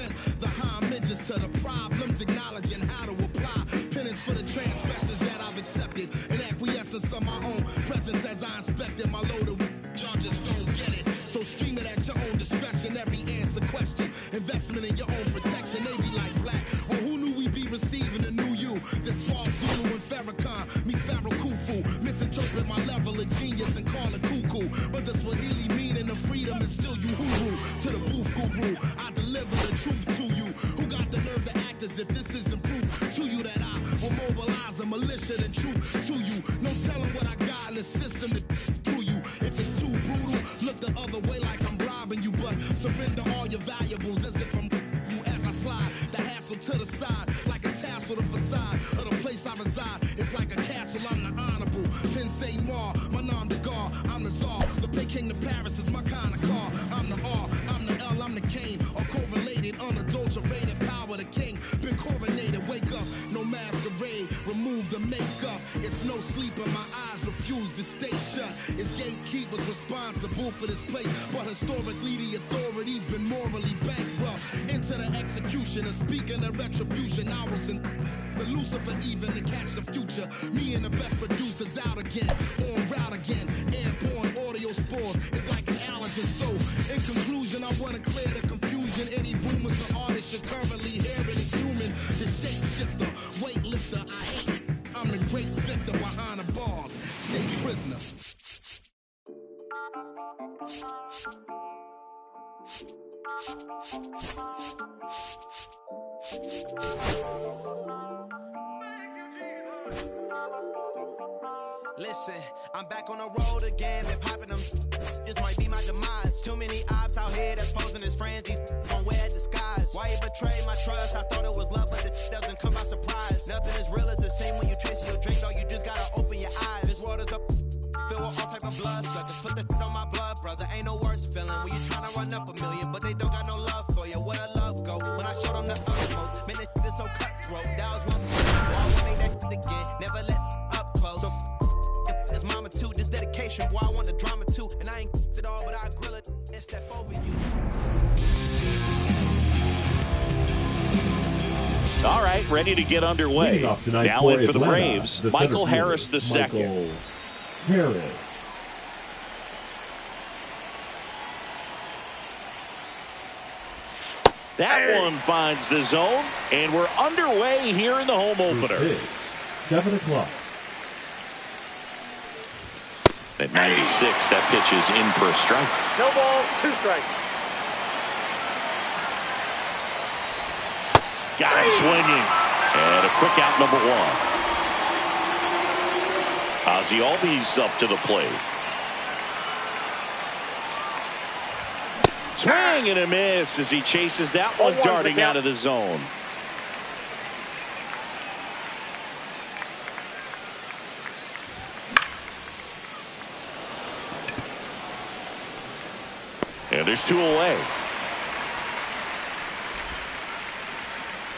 present the homages to the problems, acknowledging how to apply penance for the transgressions that I've accepted, and acquiescence of my own presence as I inspected my load of charges. Don't get it, so stream it at your own discretion. Every answer question, investment in your own protection. They be like black. Well, who knew we'd be receiving a new you? This false Zulu and Farrakhan, me Pharaoh Khufu, misinterpret my level of genius and call it cuckoo. But the Swahili meaning of freedom is still you huru. To the booth guru, I deliver the truth to you. Who got the nerve to act as if this isn't proof to you that I will mobilize a militia and troop to you? No telling what I got in the system to through you. If it's too brutal, look the other way like I'm robbing you, but surrender all your valuables as if I'm you as I slide the hassle to the side like a tassel. The facade of the place I reside is like a castle. I'm the honorable Pin Say Mar, my nom de gar. I'm the czar, the Peking to Paris is my kind of car. I'm the R, I'm the L, I'm the Kane, or correlated, unadulterated power. The king been coronated. Wake up, no masquerade, remove the makeup. It's no sleep and my eyes refuse to stay shut. It's gatekeepers responsible for this place, but historically the authorities been morally bankrupt. Into the execution of speaking of retribution, I was in the Lucifer even to catch the future. Me and the best producers out again, on route again. Airborne audio spores, it's like an allergen. So in conclusion, I wanna clear the confusion. Any rumors or artists you're currently hearing is human. The shapeshifter, weightlifter, I hate it. I'm the great victor behind the bars, state prisoner. Listen, I'm back on the road again. They're popping them. This might be my demise. Too many ops out here that's posing as friends. These don't wear disguise. Why you betray my trust? I thought it was love, but it doesn't come by surprise. Nothing is real as the same when you trace your drink. Though you just gotta open your eyes. This world is up. Filled with all type of blood. Suckers put the on my blood, brother. Ain't no worse feeling when you tryna run up a million, but they don't got no love for you. Where the love go? When I showed them the utmost, man, this is so cutthroat. That was one mistake. Boy, I won't make that again. Never let up close. So it's mama too. This dedication, boy, I want the drama too. And I ain't it all, but I grill it and step over you. All right, ready to get underway. Now in for the Braves, Michael Harris II. Harris. That one finds the zone, and we're underway here in the home opener. 7 o'clock. At 96, that pitch is in for a strike. No ball, 2 strikes. Got him swinging. And a quick out, number 1. Ozzie Albies up to the plate. Swing and a miss as he chases that one darting out of the zone. And there's 2 away.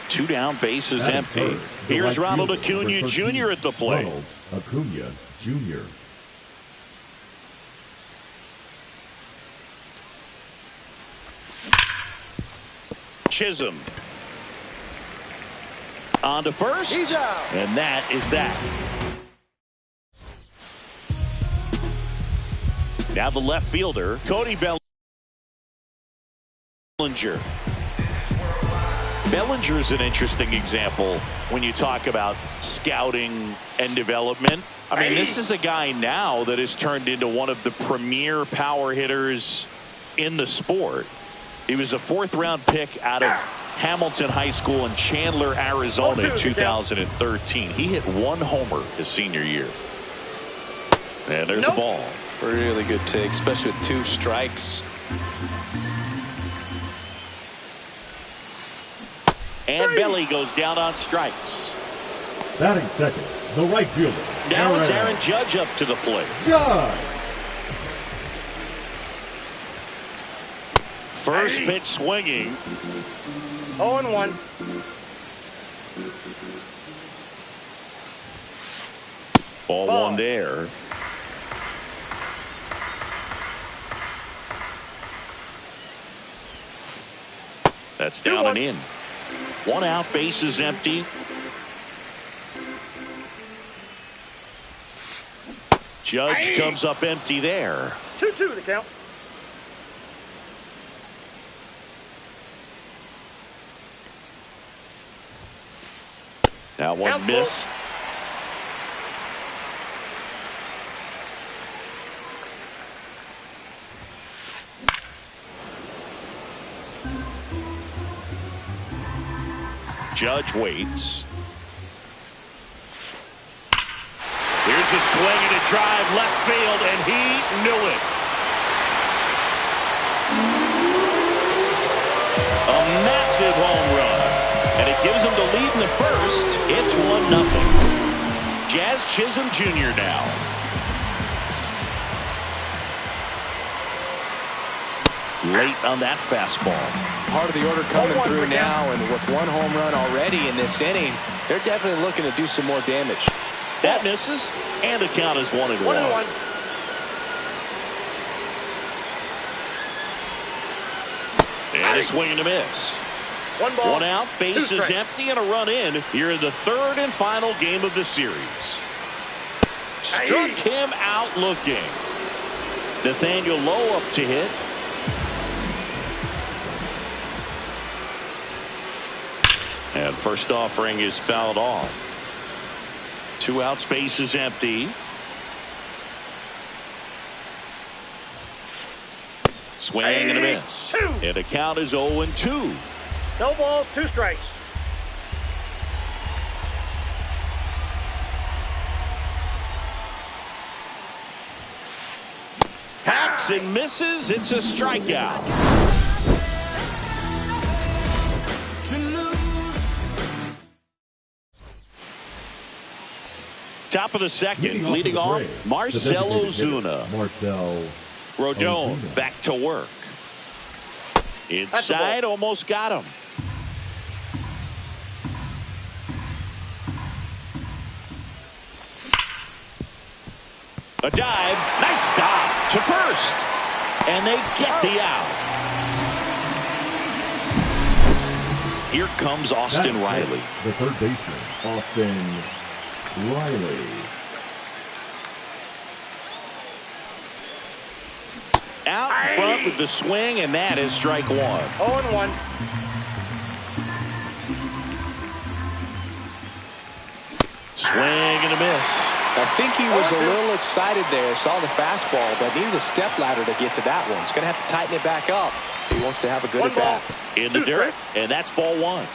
2 down, bases empty. Here's Ronald Acuna Jr. at the plate. Ronald Acuna Jr. Chisholm on to first. He's out. And that is that. Now the left fielder, Cody Bellinger. Bellinger's an interesting example when you talk about scouting and development. I mean, this is a guy now that has turned into one of the premier power hitters in the sport. He was a 4th-round pick out of Hamilton High School in Chandler, Arizona in 2013. He hit 1 homer his senior year. And there's the ball. Really good take, especially with 2 strikes. And Belly goes down on strikes. Batting second, the right fielder. Now it's Aaron Judge up to the plate. Judge. First pitch swinging. 0-1. Ball 1 there. That's down and in. 1 out, base is empty. Judge comes up empty there. 2-2 the count. That one Count missed. Judge waits. Here's a swing and a drive left field, and he knew it. A massive home run, and it gives him the lead in the first. It's 1-0. Jazz Chisholm Jr. now. Late on that fastball. Part of the order coming through now, and with 1 home run already in this inning, they're definitely looking to do some more damage. That misses, and the count is 1-1. 1-1. And a swing and a miss. 1 ball. 1 out, base 2 is strikes. empty, and a run in here in the 3rd and final game of the series. Struck him out looking. Nathaniel Lowe up to hit. And first offering is fouled off. 2 outs, base is empty. Swing and a miss. And the count is 0-2. No balls, 2 strikes. Hacks and misses. It's a strikeout. Top of the second, leading off, Marcell Ozuna. Marcell Rodon Ozuna. back to work. Inside, almost got him. A dive, nice stop to first. And they get the out. Here comes Austin That's Riley. The third baseman, Austin Riley. Out in front with the swing, and that is strike 1. 0-1. Swing and a miss. I think he was a little excited there, saw the fastball, but needed a step ladder to get to that one. He's going to have to tighten it back up if he wants to have a good 1 ball. at-bat. In the 2 dirt, strikes. and that's ball 1.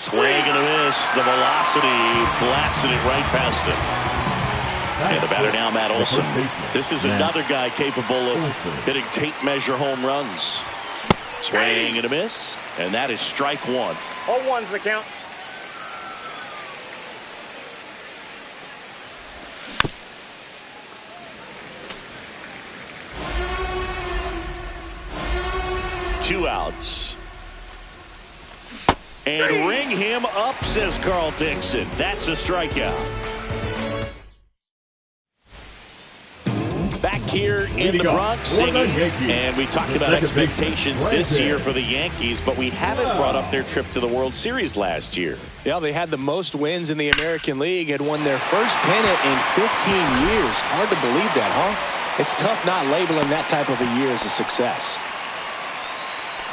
Swing and a miss. The velocity blasted it right past him. And the batter now, Matt Olson. This is another guy capable of hitting tape measure home runs. Swing and a miss, and that is strike 1. 0-1's the count. Two outs. And ring him up, says Carl Dixon. That's a strikeout. Back here in the Bronx singing, and we talked about expectations this year for the Yankees, but we haven't brought up their trip to the World Series last year. Yeah, they had the most wins in the American League, had won their first pennant in 15 years. Hard to believe that, huh? It's tough not labeling that type of a year as a success.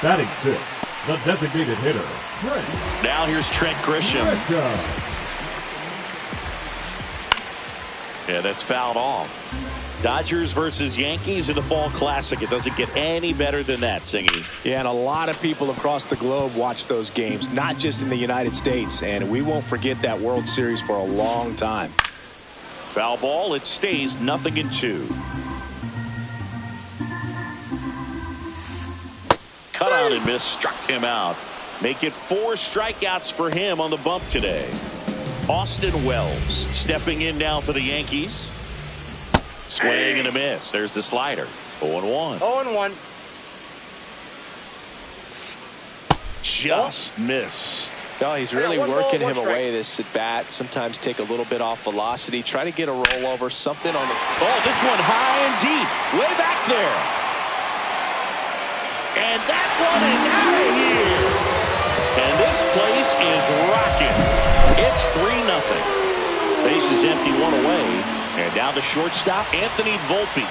Batting 6, the designated hitter, Trent. Now here's Trent Grisham. Yeah, that's fouled off. Dodgers versus Yankees in the Fall Classic. It doesn't get any better than that, Singy. Yeah, and a lot of people across the globe watch those games, not just in the United States, and we won't forget that World Series for a long time. Foul ball, it stays 0-2. Cut out and miss, struck him out. Make it 4 strikeouts for him on the bump today. Austin Wells stepping in now for the Yankees. Swing and a miss. There's the slider. 0-1. 0-1. Just missed. No, he's really one ball, working 1 him strike. away this at bat. Sometimes take a little bit off velocity. Try to get a rollover, something on the. Oh, this one high and deep. Way back to there. And that one is out of here. And this place is rocking. It's 3-0. Base is empty, one away. And down to shortstop, Anthony Volpe.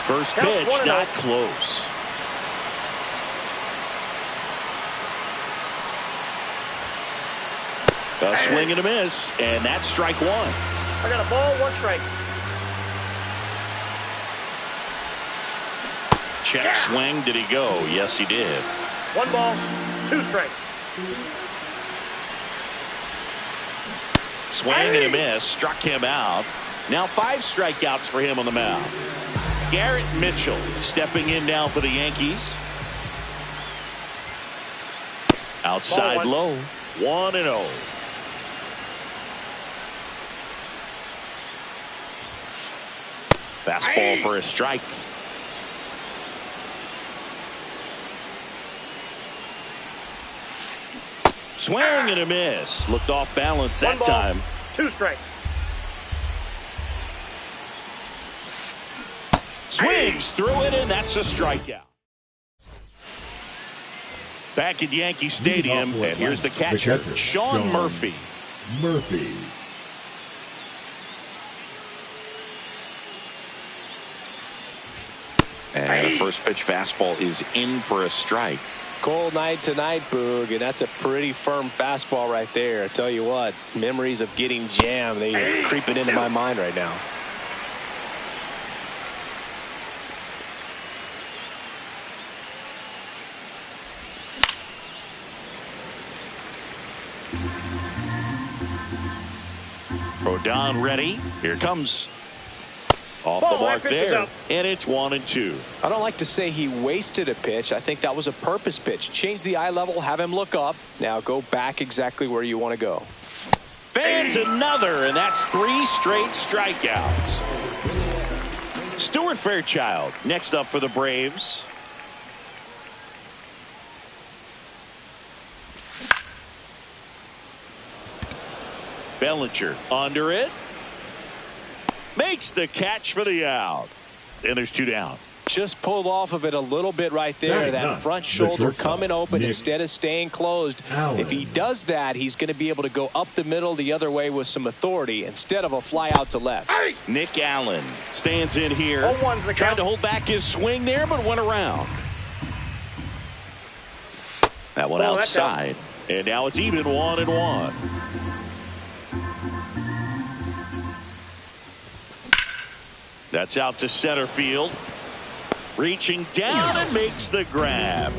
First pitch, not close. A swing and a miss, and that's strike one. I got a ball, 1 strike. Check swing. Did he go? Yes, he did. 1 ball, 2 strikes. Swing and a miss. Struck him out. Now 5 strikeouts for him on the mound. Garrett Mitchell stepping in now for the Yankees. Outside low. 1-0. Fastball for a strike. Swing and a miss. Looked off balance that time. 2 strikes. Swings through it, and that's a strikeout. Back at Yankee Stadium, and here's the catcher, Sean Murphy. And a first pitch fastball is in for a strike. Cold night tonight, Boog, and that's a pretty firm fastball right there. I tell you what, memories of getting jammed, they are creeping into my mind right now. Rodon ready. Here comes. Off the mark there, and it's 1-2. I don't like to say he wasted a pitch. I think that was a purpose pitch. Change the eye level, have him look up. Now go back exactly where you want to go. Fans another, and that's 3 straight strikeouts. Stuart Fairchild next up for the Braves. Bellinger under it. Makes the catch for the out. And there's 2 down. Just pulled off of it a little bit right there. That front shoulder coming open instead of staying closed. If he does that, he's going to be able to go up the middle the other way with some authority instead of a fly out to left. Nick Allen stands in here. Tried to hold back his swing there, but went around. That one outside. And now it's even 1-1. That's out to center field. Reaching down and makes the grab.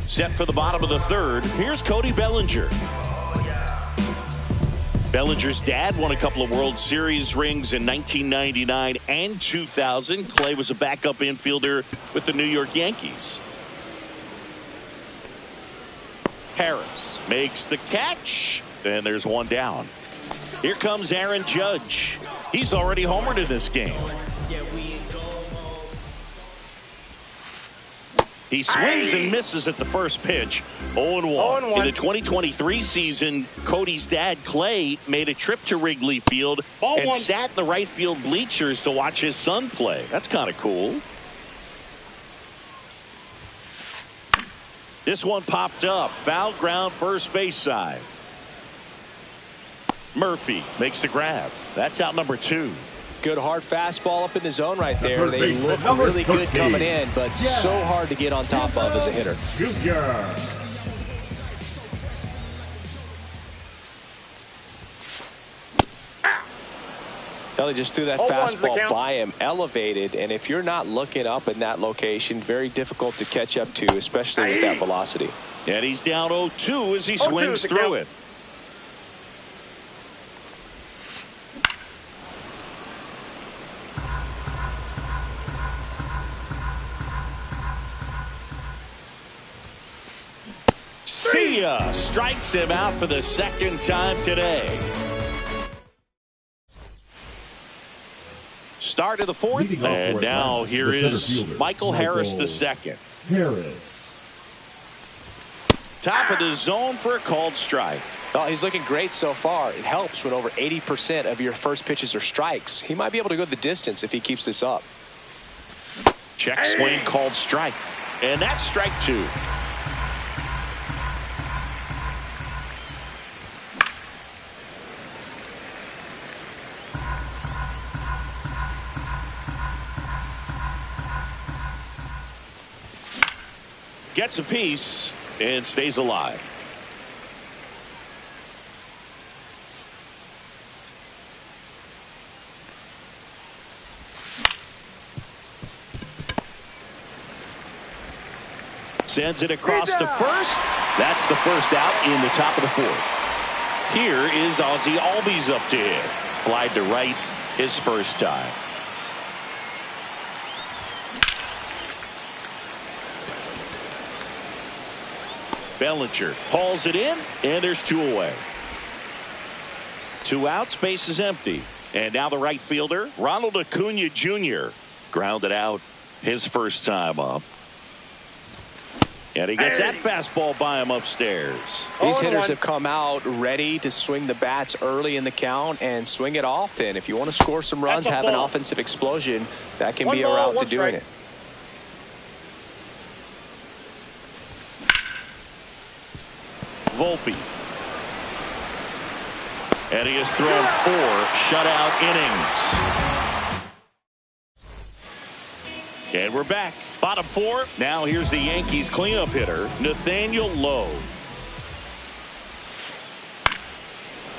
Set for the bottom of the 3rd. Here's Cody Bellinger. Bellinger's dad won a couple of World Series rings in 1999 and 2000. Clay was a backup infielder with the New York Yankees. Harris makes the catch, and there's 1 down. Here comes Aaron Judge. He's already homered in this game. He swings and misses at the first pitch. 0-1. In the 2023 season, Cody's dad, Clay, made a trip to Wrigley Field and sat in the right field bleachers to watch his son play. That's kind of cool. This one popped up. Foul ground, first base side. Murphy makes the grab. That's out number 2. Good hard fastball up in the zone right there. They look really good coming in, but so hard to get on top of as a hitter. They just threw that fastball by him, elevated, and if you're not looking up in that location, very difficult to catch up to, especially with that velocity. And he's down 0-2 as he swings through it. See ya! Strikes him out for the 2nd time today. Start of the 4th, and now here is Michael Harris II. Harris. Top of the zone for a called strike. Oh, he's looking great so far. It helps when over 80% of your first pitches are strikes. He might be able to go the distance if he keeps this up. Check swing called strike. And that's strike 2. Gets a piece and stays alive. Sends it across to first. That's the first out in the top of the 4th. Here is Ozzie Albies up to hit. Flied to right his first time. Bellinger hauls it in, and there's 2 away. 2 outs, base is empty. And now the right fielder, Ronald Acuna Jr. grounded out his first time up. And he gets that fastball by him upstairs. These hitters have come out ready to swing the bats early in the count and swing it often. If you want to score some runs, have an offensive explosion, that can be a route to doing it. Volpe. And he has thrown 4 shutout innings. And we're back. Bottom 4. Now here's the Yankees cleanup hitter, Nathaniel Lowe.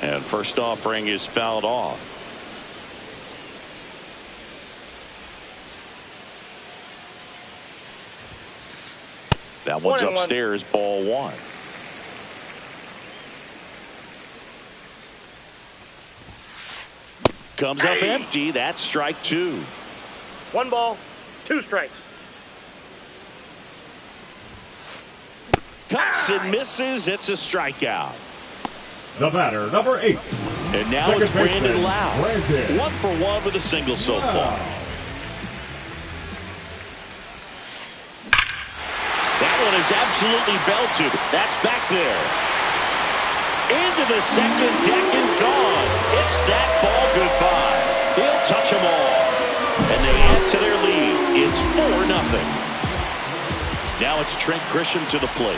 And first offering is fouled off. That one's upstairs, ball 1. Comes up empty. That's strike 2. 1 ball, 2 strikes. Cuts and misses. It's a strikeout. The batter, number 8. And now it's Brandon Lowe. 1 for 1 with a single so far. That one is absolutely belted. That's back there. Into the second deck and gone. It's that ball goodbye. He'll touch them all. And they add to their lead. It's 4-0. Now it's Trent Grisham to the plate.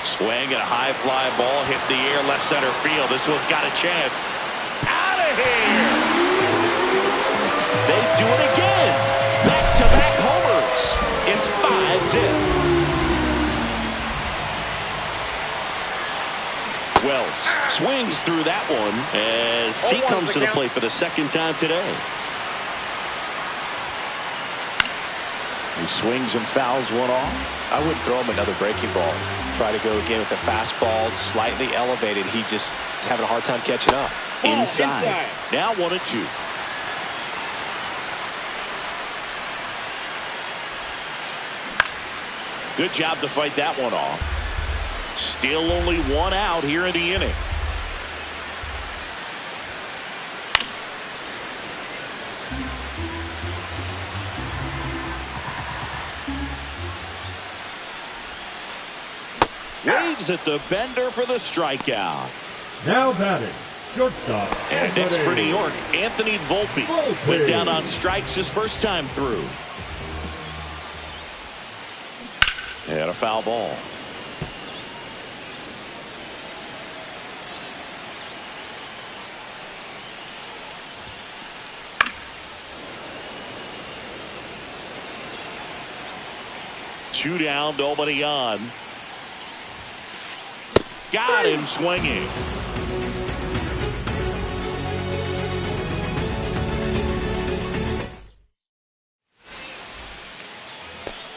Swing and a high fly ball hit the air left center field. This one's got a chance. Out of here! They do it again. Back-to-back homers. It's 5-zip. Wells swings through that one as he comes to the plate for the second time today. He swings and fouls one off. I wouldn't throw him another breaking ball. Try to go again with the fastball, slightly elevated. He just is having a hard time catching up. Inside. Now 1-2. Good job to fight that one off. Still only 1 out here in the inning. Waves at the bender for the strikeout. Now batting, shortstop. And next for New York, Anthony Volpe. Went down on strikes his first time through. And a foul ball. Two down, nobody on. Got him swinging.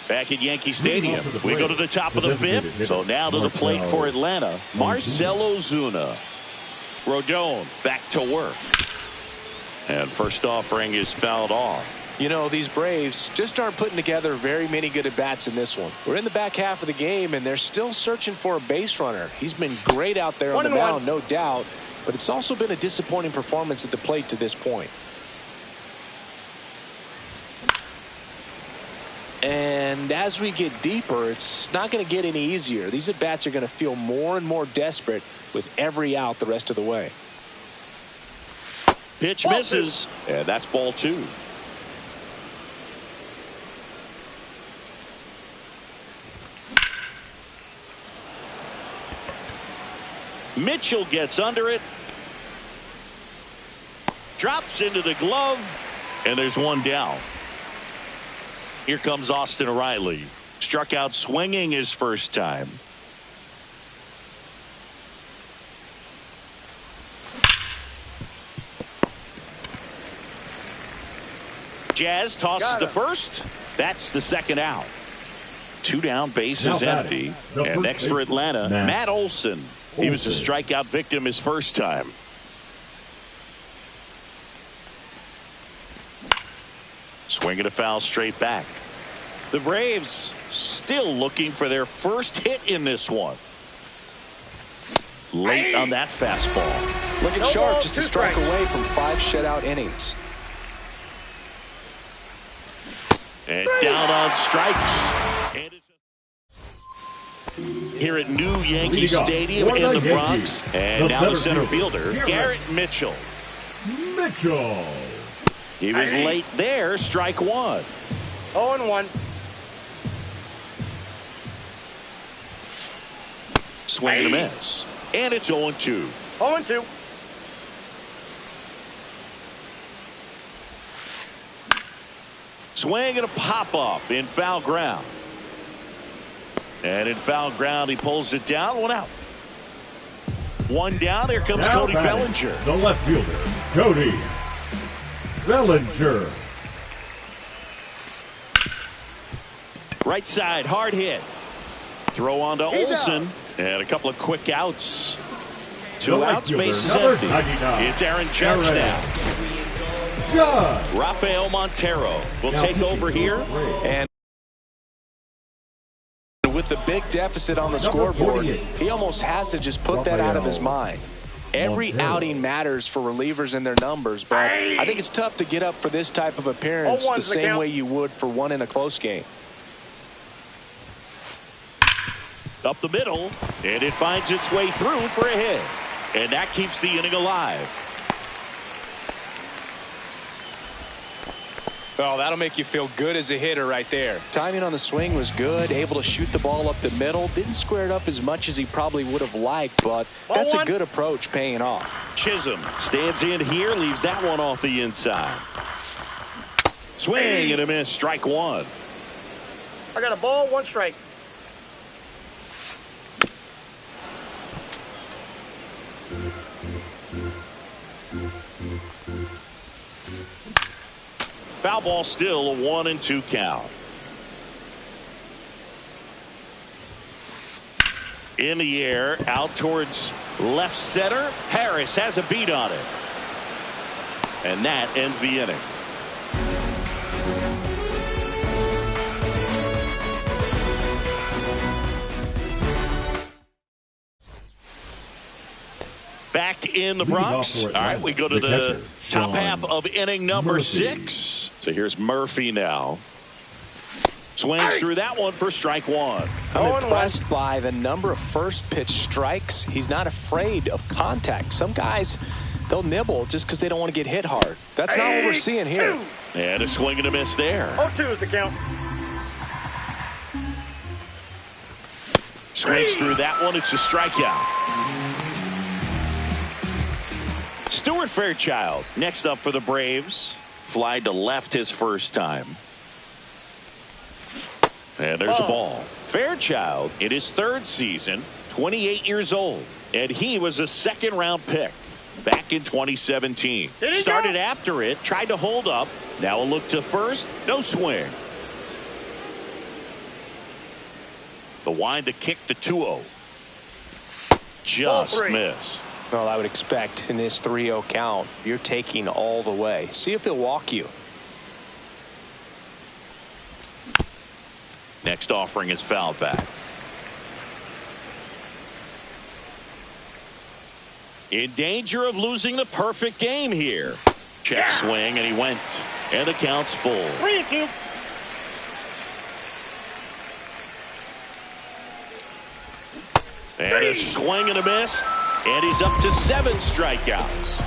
Back at Yankee Stadium, we go to the top of the 5th. So now to the plate for Atlanta, Marcell Ozuna. Rodon back to work. And first offering is fouled off. You know, these Braves just aren't putting together very many good at-bats in this one. We're in the back half of the game, and they're still searching for a base runner. He's been great out there on the mound, no doubt, but it's also been a disappointing performance at the plate to this point. And And as we get deeper, it's not going to get any easier. These at-bats are going to feel more and more desperate with every out the rest of the way. Pitch misses, and that's ball 2. Mitchell gets under it. Drops into the glove, and there's one down. Here comes Austin Riley. Struck out swinging his first time. Jazz tosses to first. That's the second out. 2 down, base is empty. And next for Atlanta, Matt Olson. He was a strikeout victim his first time. Swinging a foul straight back. The Braves still looking for their first hit in this one. Late on that fastball. Looking sharp, just a strike away from 5 shutout innings. And down on strikes. And here at New Yankee Stadium in the Bronx. And now the center fielder, Garrett Mitchell. He was late there, strike 1. 0-1. Swing and a miss. And it's 0-2. 0-2. Swing and a pop-up in foul ground. And in foul ground, he pulls it down. 1 out. 1 down. Here comes Cody Bellinger. The left fielder, Cody Bellinger. Right side, hard hit. Throw on to Olson. And a couple of quick outs. 2 outs, base is empty. It's Aaron Judge now. Rafael Montero will take over here. And with the big deficit on the scoreboard, he almost has to just put that out of his mind. Every outing matters for relievers and their numbers, but I think it's tough to get up for this type of appearance the same way you would for one in a close game. Up the middle, and it finds its way through for a hit. And that keeps the inning alive. Oh, that'll make you feel good as a hitter right there. Timing on the swing was good, able to shoot the ball up the middle. Didn't square it up as much as he probably would have liked, but that's a good approach paying off. Chisholm stands in here, leaves that one off the inside. Swing and a miss, strike 1. I got a ball, 1 strike. Foul ball, still a 1-2 count. In the air, out towards left center. Harris has a beat on it. And that ends the inning. Back in the Bronx. All right, we go to the top half of inning number 6. So here's Murphy now. Swings through that one for strike 1. I'm impressed by the number of first pitch strikes. He's not afraid of contact. Some guys, they'll nibble just because they don't want to get hit hard. That's not what we're seeing here. And a swing and a miss there. 0-2 is the count. Swings through that one. It's a strikeout. Stuart Fairchild next up for the Braves. Fly to left his first time. And there's a ball. Fairchild in his 3rd season, 28 years old. And he was a 2nd-round pick back in 2017. Started after it, tried to hold up. Now a look to first, no swing. The wind to kick the 2-0. Just missed. Well, I would expect in this 3-0 count, you're taking all the way. See if he'll walk you. Next offering is fouled back. In danger of losing the perfect game here. Check swing, and he went. And the count's full. 3-2. And a swing and a miss. And he's up to 7 strikeouts.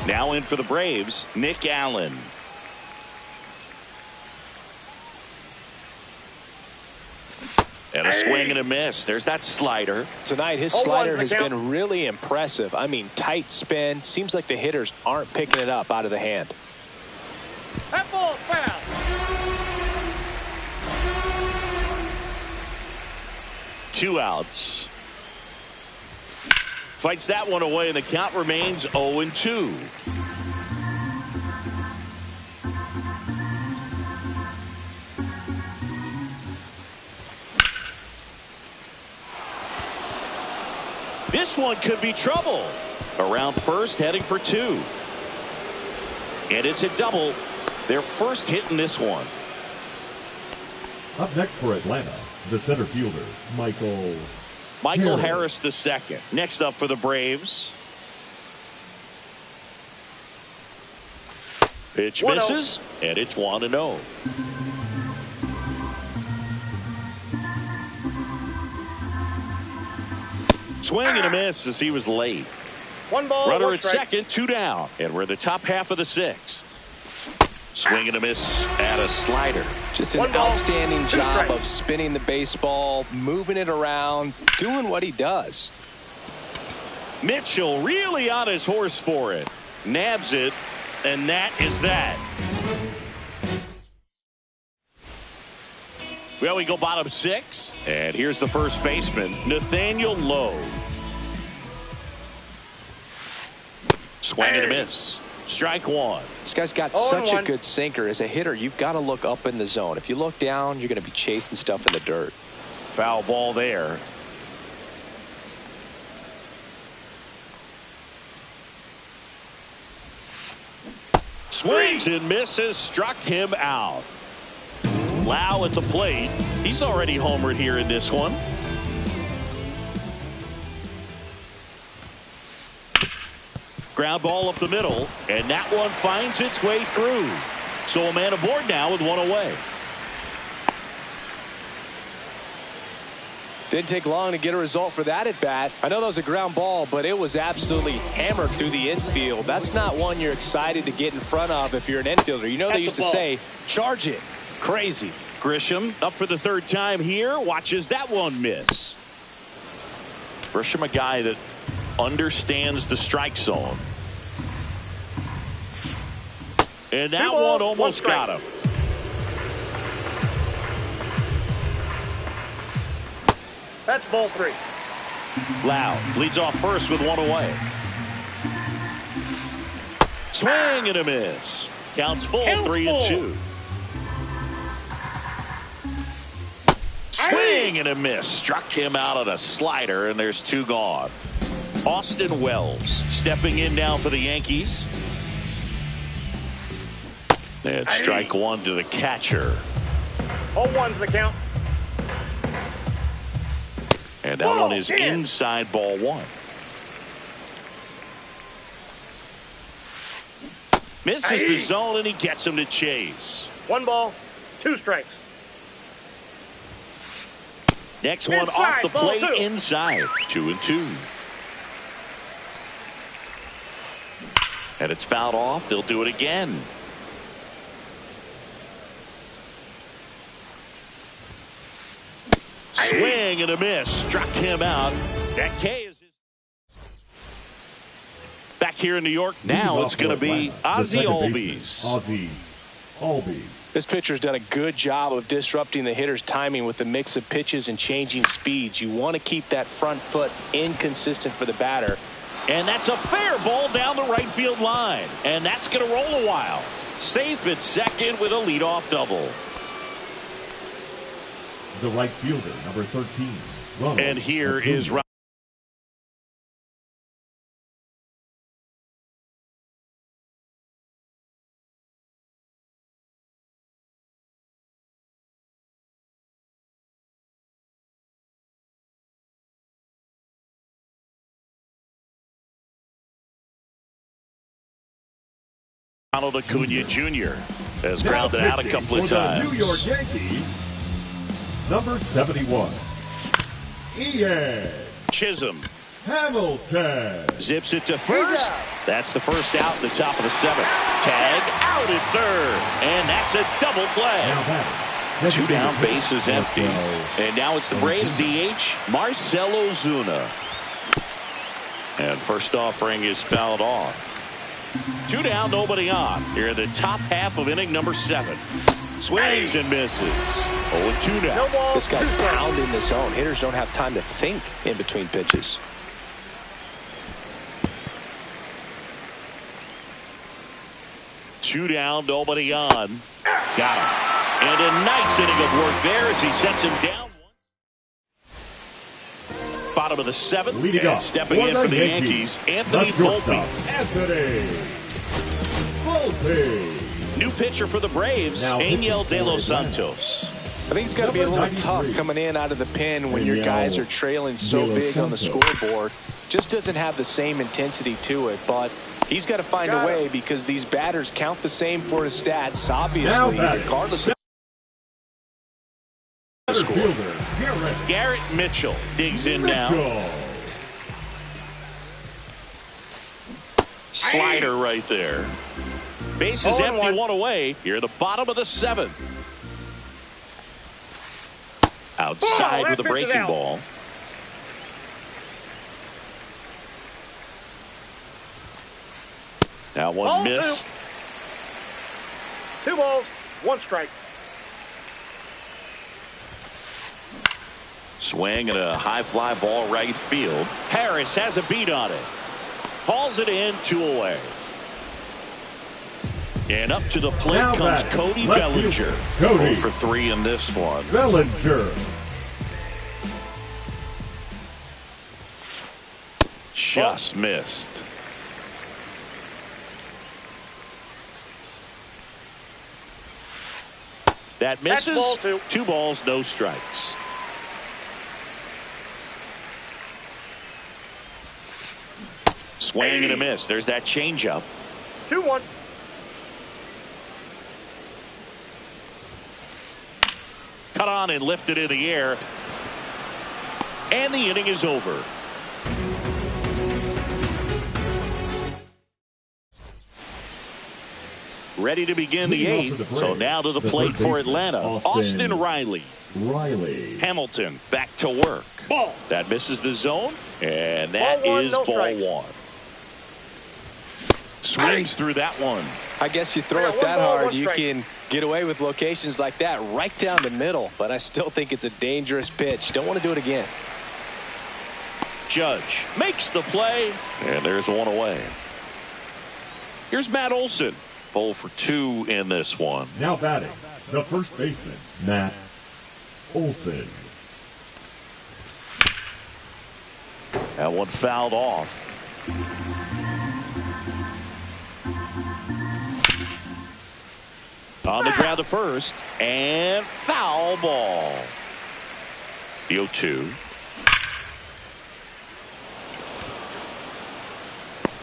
Now in for the Braves, Nick Allen. And a swing and a miss. There's that slider. Tonight, his slider has been really impressive. I mean, tight spin. Seems like the hitters aren't picking it up out of the hand. That ball's foul. Two outs. Fights that one away, and the count remains 0-2. This one could be trouble. Around first, heading for 2. And it's a double. Their first hit in this one. Up next for Atlanta, the center fielder, Michael Harris II. Next up for the Braves. Pitch misses, and it's 1-0. Swing and a miss as he was late. One ball, runner at second, 2 down. And we're in the top half of the 6th. Swing and a miss at a slider. Just an outstanding job of spinning the baseball, moving it around, doing what he does. Mitchell really on his horse for it. Nabs it, and that is that. Well, we go bottom 6, and here's the first baseman, Nathaniel Lowe. Swing and a miss. Strike 1. This guy's got such a good sinker. As a hitter, you've got to look up in the zone. If you look down, you're going to be chasing stuff in the dirt. Foul ball there. Swings and misses. Struck him out. Lau at the plate. He's already homered here in this one. Ground ball up the middle, and that one finds its way through. So a man aboard now with 1 away. Didn't take long to get a result for that at bat. I know that was a ground ball, but it was absolutely hammered through the infield. That's not one you're excited to get in front of if you're an infielder. You know they used to say, charge it. Crazy. Grisham up for the 3rd time here. Watches that one miss. Grisham, a guy that understands the strike zone. And that one almost got him. That's ball 3. Lau leads off first with 1 away. Swing and a miss. Counts full, 3-2. Swing and a miss. Struck him out on a slider, and there's 2 gone. Austin Wells stepping in now for the Yankees. And strike 1 to the catcher. 0-1's the count. And that one is inside ball 1. Misses the zone, and he gets him to chase. 1 ball, 2 strikes. Next one off the plate, inside. 2-2. And it's fouled off. They'll do it again. Swing and a miss. Struck him out. That K is back here in New York. Now it's going to be Ozzie Albies. This pitcher's done a good job of disrupting the hitter's timing with the mix of pitches and changing speeds. You want to keep that front foot inconsistent for the batter. And that's a fair ball down the right field line. And that's going to roll a while. Safe at second with a leadoff double. The right fielder, number 13. Ronald and here Acuna. is Ronald Acuna Jr. has grounded out a couple of times. New York Yankees, number 71. Ian Chisholm Hamilton zips it to first. That's the first out in the top of the 7th. Tag out at third, and that's a double play. Now batting. 2 down, bases empty. And now it's the Braves DH, Marcell Ozuna. And first offering is fouled off. 2 down, nobody on. Here in the top half of inning number 7. Swings and misses. 0-2 now. No ball, This guy's 2 strikes. pounding the zone. Hitters don't have time to think in between pitches. Two down, nobody on. Got him. And a nice inning of work there as he sets him down. Bottom of the 7th. Leading and off stepping in for the Yankees, Anthony Volpe. Anthony Volpe. New pitcher for the Braves, Now Angel De Los Atlanta. Santos. I think it's got to be a little Number tough 93. coming in out of the pen when your guys are trailing so De Los big on the Santos. scoreboard. Just doesn't have the same intensity to it, but he's got to find a way because these batters count the same for his stats, obviously, batting. regardless of the Center score. fielder, Garrett Mitchell digs in now. Mitchell. Slider right there. Bases 0-1. empty, 1 away. Here at the bottom of the 7th. Outside Ball, with a that pitch is breaking out. ball. Now one Ball missed. 2 balls, 1 strike. Swing and a high fly ball right field. Harris has a beat on it. Hauls it in, 2 away. And up to the plate Now comes batting, Cody left Bellinger. fielder, Cody. 0 for 3 in this one. Bellinger. Just missed. That misses. Ball 2. 2 balls, no strikes. Swing and a miss. There's that changeup. 2-1. Cut on and lifted in the air. And the inning is over. Ready to begin the Leading off 8th. for the So Braves, now to the the plate third for baseman, Atlanta. Austin Riley. Riley. Hamilton back to work. Ball. That misses the zone. And that Ball 1, is no ball strike. 1. Swings through that one. I guess you throw I got it 1 that ball, hard, 1 you strike. can get away with locations like that right down the middle. But I still think it's a dangerous pitch. Don't want to do it again. Judge makes the play. And there's 1 away. Here's Matt Olson. 0 for 2 in this one. Now batting, the first baseman, Matt Olson. That one fouled off. On the ground to first. And foul ball. The 0-2.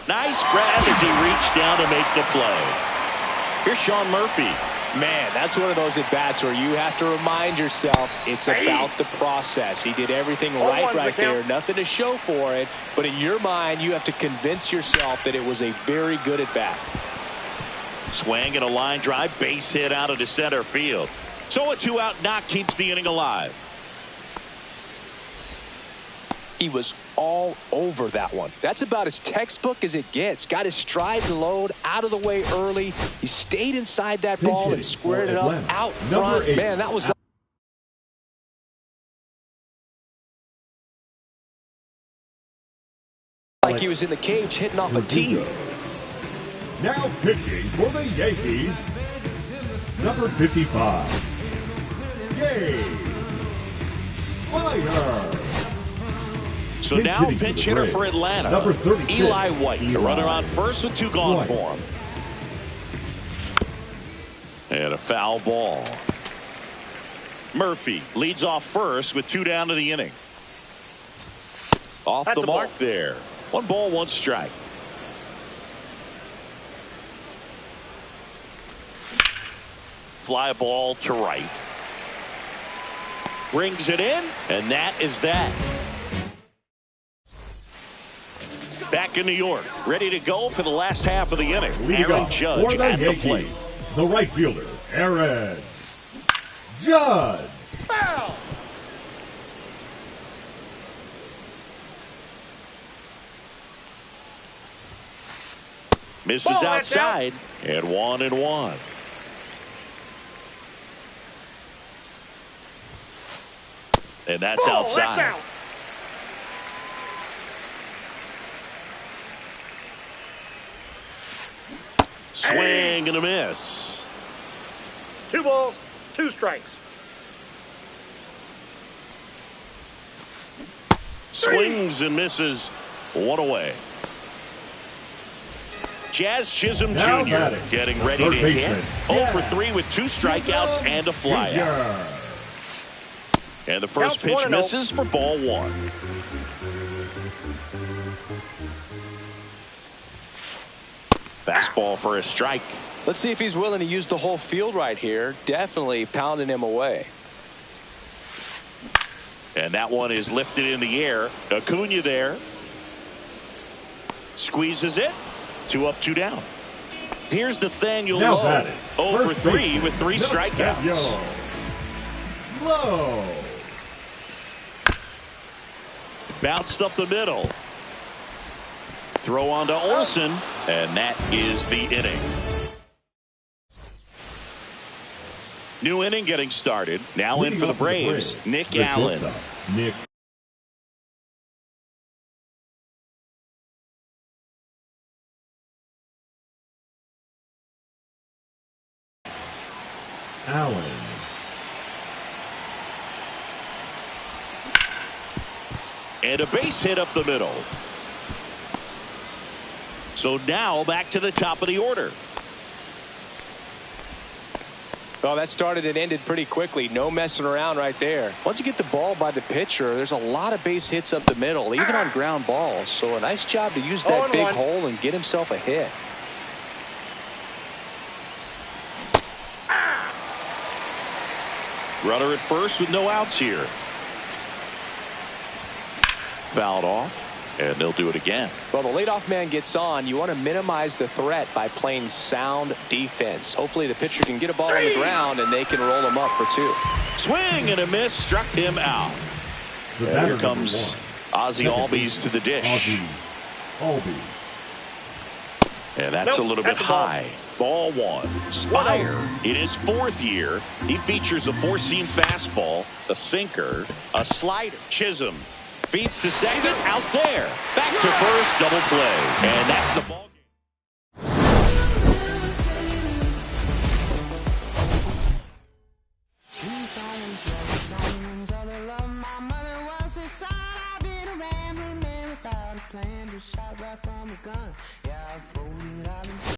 Nice grab as he reached down to make the play. Here's Sean Murphy. Man, that's one of those at-bats where you have to remind yourself it's about the process. He did everything right there. Nothing to show for it. But in your mind, you have to convince yourself that it was a very good at-bat. Swing and a line drive. Base hit out into center field. So a 2-out knock keeps the inning alive. He was all over that one. That's about as textbook as it gets. Got his stride and load out of the way early. He stayed inside that ball and squared it up out front. Man, that was like he was in the cage hitting off a tee. Now pitching for the Yankees, number 55, Gabe Slider. So now pinch hitter for Atlanta, number 36, Eli White. The runner on first with 2 gone for him. And a foul ball. Murphy leads off first with 2 down to the inning. Off the mark there. 1 ball, 1 strike. Fly ball to right. Brings it in, and that is that. Back in New York, ready to go for the last half of the inning. Leading Aaron up Judge for the at the Yankees, plate. the right fielder, Aaron Judge. Foul. Misses Ball, that's outside, and 1-1. And that's Ball, outside. that's out. Swing and a miss. 2 balls, 2 strikes. Swings and misses. 1 away. Jazz Chisholm Now Jr. batting, getting the ready third to baseman, hit. 0 for 3 with 2 strikeouts and a flyout. Junior. And the first Counts pitch 1-0. misses for ball 1. Fastball for a strike. Let's see if he's willing to use the whole field right here. Definitely pounding him away. And that one is lifted in the air. Acuna there. Squeezes it. 2 up, 2 down. Here's Nathaniel Now Lowe. batting, 0 for first 3 baseman, with 3 strikeouts. Nathaniel Lowe. Bounced up the middle. Throw on to Olsen, and that is the inning. New inning getting started. Now in Leading for the off Braves, Nick the Allen. shortstop, Nick Allen. And a base hit up the middle. So now back to the top of the order. Well, that started and ended pretty quickly. No messing around right there. Once you get the ball by the pitcher, there's a lot of base hits up the middle, even on ground balls. So a nice job to use that big 0-1. hole and get himself a hit. Runner at first with no outs here. Fouled off, and they'll do it again. Well, the leadoff man gets on. You want to minimize the threat by playing sound defense. Hopefully the pitcher can get a ball on the ground and they can roll him up for 2. Swing and a miss, struck him out. The And batter here number comes 1, Ozzie Albies to the dish. Albies. And that's Nope, a little bit that's a ball. high. Ball 1. Spire in his 4th year. He features a 4-seam fastball, a sinker, a slider. Chisholm feeds to second, out there. Back to first, double play. And that's the ball game. Plan to shot right from a gun. Yeah, I folded.